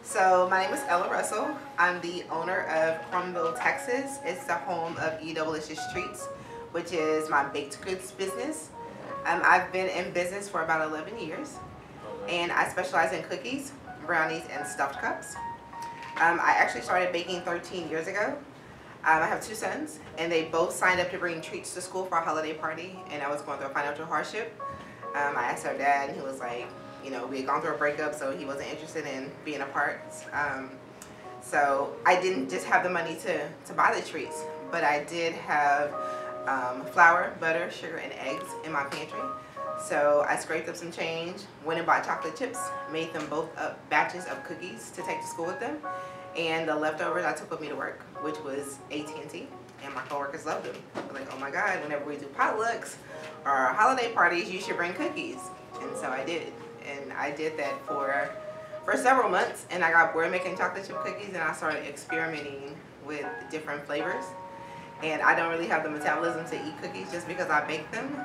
So my name is Ella Russell. I'm the owner of Crumbville, Texas. It's the home of Delicious Treats, which is my baked goods business. I've been in business for about 11 years, and I specialize in cookies, brownies, and stuffed cups. I actually started baking 13 years ago. I have two sons, and they both signed up to bring treats to school for a holiday party, and I was going through a financial hardship. I asked our dad, and he was like, you know, we had gone through a breakup, so he wasn't interested in being a part. So I didn't just have the money to buy the treats, but I did have flour, butter, sugar, and eggs in my pantry. So I scraped up some change, went and bought chocolate chips, made them both up batches of cookies to take to school with them, and the leftovers I took with me to work, which was AT&T, and my coworkers loved them. They're like, oh my God, whenever we do potlucks or holiday parties, you should bring cookies. And so I did. And I did that for several months, and I got bored making chocolate chip cookies, and I started experimenting with different flavors. And I don't really have the metabolism to eat cookies just because I bake them.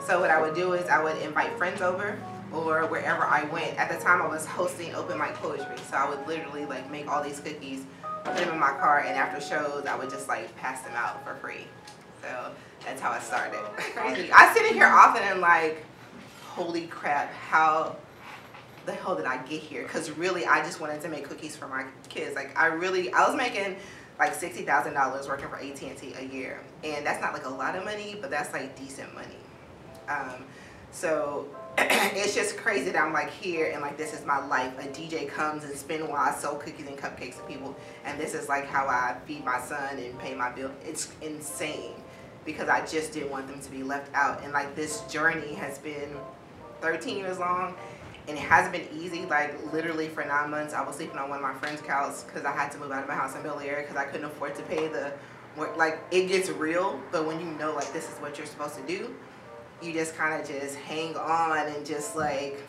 So what I would do is I would invite friends over, or wherever I went. At the time I was hosting open mic poetry, so I would literally like make all these cookies, put them in my car, and after shows I would just like pass them out for free. So that's how I started. Crazy. I sit in here often and like, holy crap, how the hell did I get here? Because really I just wanted to make cookies for my kids. Like I was making like $60,000 working for AT&T a year, and that's not like a lot of money, but that's like decent money. So it's just crazy that I'm like here and like this is my life. A DJ comes and spins while I sell cookies and cupcakes to people, and this is like how I feed my son and pay my bill. It's insane because I just didn't want them to be left out. And like this journey has been 13 years long, and it hasn't been easy. Like literally for 9 months I was sleeping on one of my friend's couches because I had to move out of my house in Bel Air because I couldn't afford to pay the, like it gets real. But when you know like this is what you're supposed to do, you just kind of just hang on and just like,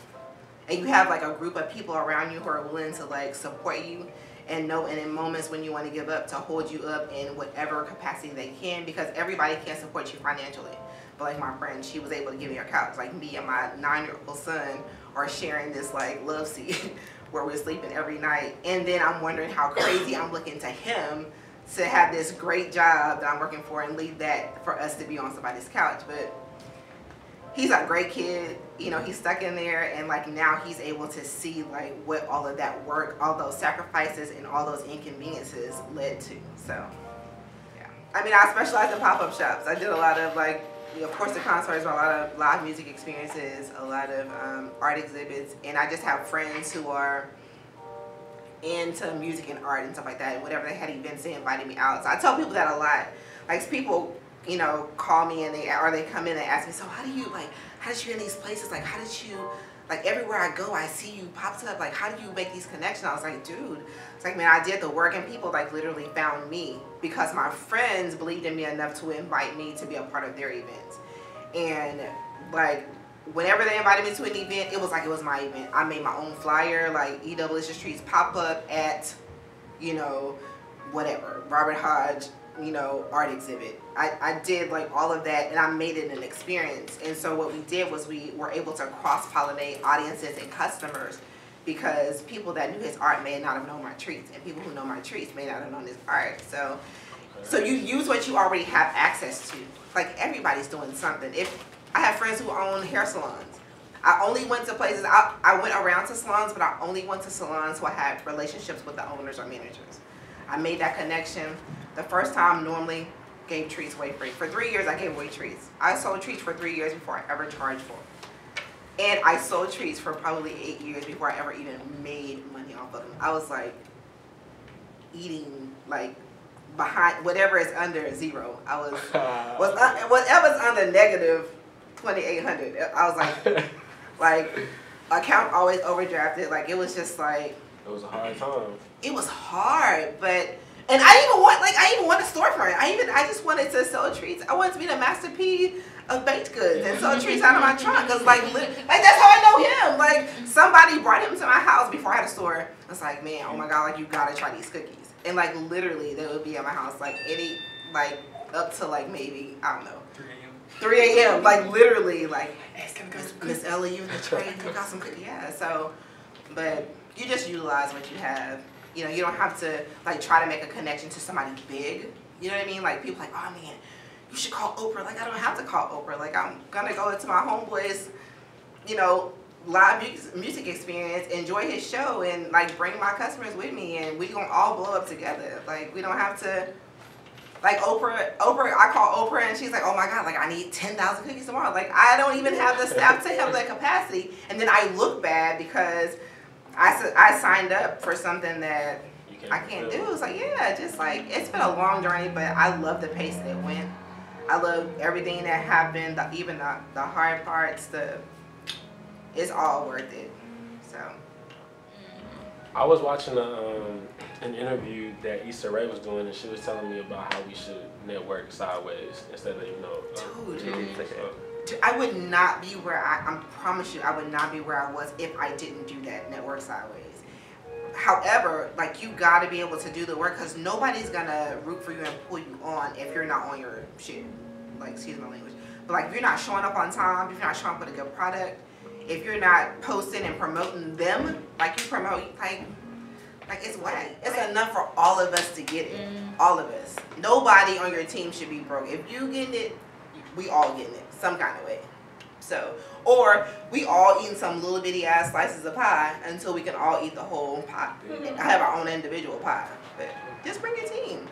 and you have like a group of people around you who are willing to like support you and know, and in moments when you want to give up, to hold you up in whatever capacity they can, because everybody can't support you financially. But like my friend, she was able to give me her couch. Like me and my 9-year-old son are sharing this like love seat where we're sleeping every night. And then I'm wondering how crazy I'm looking to him to have this great job that I'm working for and leave that for us to be on somebody's couch. But he's a great kid, you know, he's stuck in there, and like now he's able to see like what all of that work, all those sacrifices and all those inconveniences led to. So yeah, I mean, I specialize in pop-up shops. I did a lot of like, of course the concerts, but a lot of live music experiences, a lot of art exhibits, and I just have friends who are into music and art and stuff like that, and whenever they had events they invited me out. So I tell people that a lot. Like people, you know, call me and they come in and ask me, so how did you get in these places? Like how did you, like everywhere I go I see you popped up, like how do you make these connections? I was like, dude, it's like, man, I did the work, and people like literally found me because my friends believed in me enough to invite me to be a part of their events. And like whenever they invited me to an event, it was like it was my event. I made my own flyer, like Delicious Treats pop up at, you know, whatever, Robert Hodge, you know, art exhibit. I did like all of that, and I made it an experience. And so what we did was we were able to cross-pollinate audiences and customers, because people that knew his art may not have known my treats, and people who know my treats may not have known his art. So you use what you already have access to. Like everybody's doing something. If I have friends who own hair salons, I only went to places, I went around to salons, but I only went to salons who I had relationships with the owners or managers. I made that connection. The first time normally gave treats away free. For 3 years I gave away treats. I sold treats for 3 years before I ever charged for them. And I sold treats for probably 8 years before I ever even made money off of them. I was like eating like behind whatever is under zero. I was whatever's under negative 2,800. I was like account always overdrafted. Like it was just like, it was a hard time. It was hard, but. And I even want a storefront. I just wanted to sell treats. I wanted to be the Master P of baked goods and sell treats out of my trunk. Cause like that's how I know him. Like somebody brought him to my house before I had a store. I was like, man, oh my God, like you gotta try these cookies. And like literally they would be at my house like up to like maybe, I don't know, 3 a.m. Like literally like, Miss Ella, you in the trade, you got some cookies. Yeah, so But you just utilize what you have. You know, you don't have to like try to make a connection to somebody big. You know what I mean? Like people like, oh man, you should call Oprah. Like I don't have to call Oprah. Like I'm gonna go into my homeboy's, you know, live music experience, enjoy his show, and like bring my customers with me, and we gonna all blow up together. Like we don't have to. Like Oprah, I call Oprah and she's like, oh my God, like I need 10,000 cookies tomorrow. Like I don't even have the staff to have that capacity. And then I look bad because I signed up for something that I can't do. It's like, yeah, just like, it's been a long journey, but I love the pace that it went. I love everything that happened, even the hard parts, it's all worth it, so. I was watching an interview that Issa Rae was doing, and she was telling me about how we should network sideways instead of, you know. Dude, I would not be where I promise you, I would not be where I was if I didn't do that, network sideways. However, like you gotta be able to do the work because nobody's gonna root for you and pull you on if you're not on your shit. Like, excuse my language. But like if you're not showing up on time, if you're not showing up with a good product, if you're not posting and promoting them like you promote, like it's whack. It's enough for all of us to get it. All of us. Nobody on your team should be broke. If you getting it, we all getting it some kind of way. So, or we all eating some little bitty ass slices of pie until we can all eat the whole pie. I have our own individual pie, but just bring your team.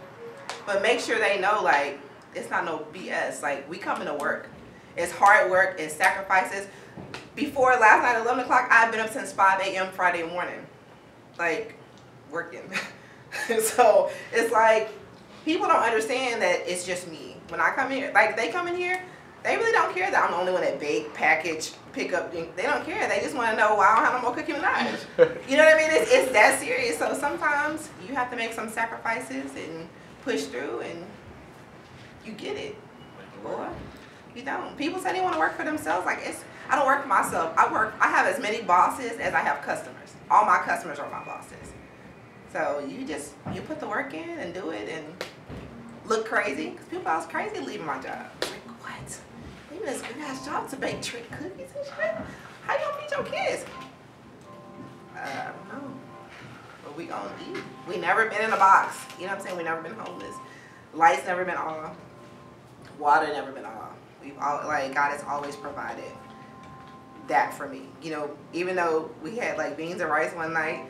But make sure they know like it's not no BS. Like we coming to work. It's hard work. It's sacrifices. Before last night at 11 o'clock, I've been up since 5 a.m. Friday morning, like working. So it's like people don't understand that it's just me. When I come here, like they come in here, they really don't care that I'm the only one that bake, package, pick up. They don't care. They just want to know why I don't have no more Cookie Minaj. You know what I mean? It's that serious. So sometimes you have to make some sacrifices and push through, and you get it. Boy, you don't. People say they want to work for themselves. Like I don't work for myself. I have as many bosses as I have customers. All my customers are my bosses. So you put the work in and do it and look crazy. Because people, I was crazy leaving my job. Like, what? Leaving this good ass job to bake trick cookies and shit? How you gonna feed your kids? I don't know. But we gonna eat. We never been in a box. You know what I'm saying? We never been homeless. Lights never been off. Water never been off. We've all, like, God has always provided that for me. You know, even though we had like beans and rice one night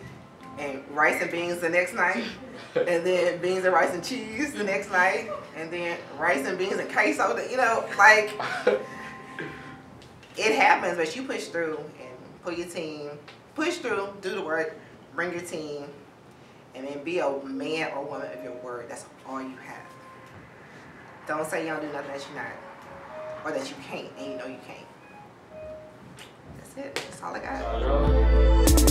and rice and beans the next night and then beans and rice and cheese the next night and then rice and beans and queso, you know, like it happens, but you push through and pull your team, push through, do the work, bring your team, and then be a man or woman of your word. That's all you have. Don't say you don't do nothing that you're not, or that you can't and you know you can't. That's it. That's all I got.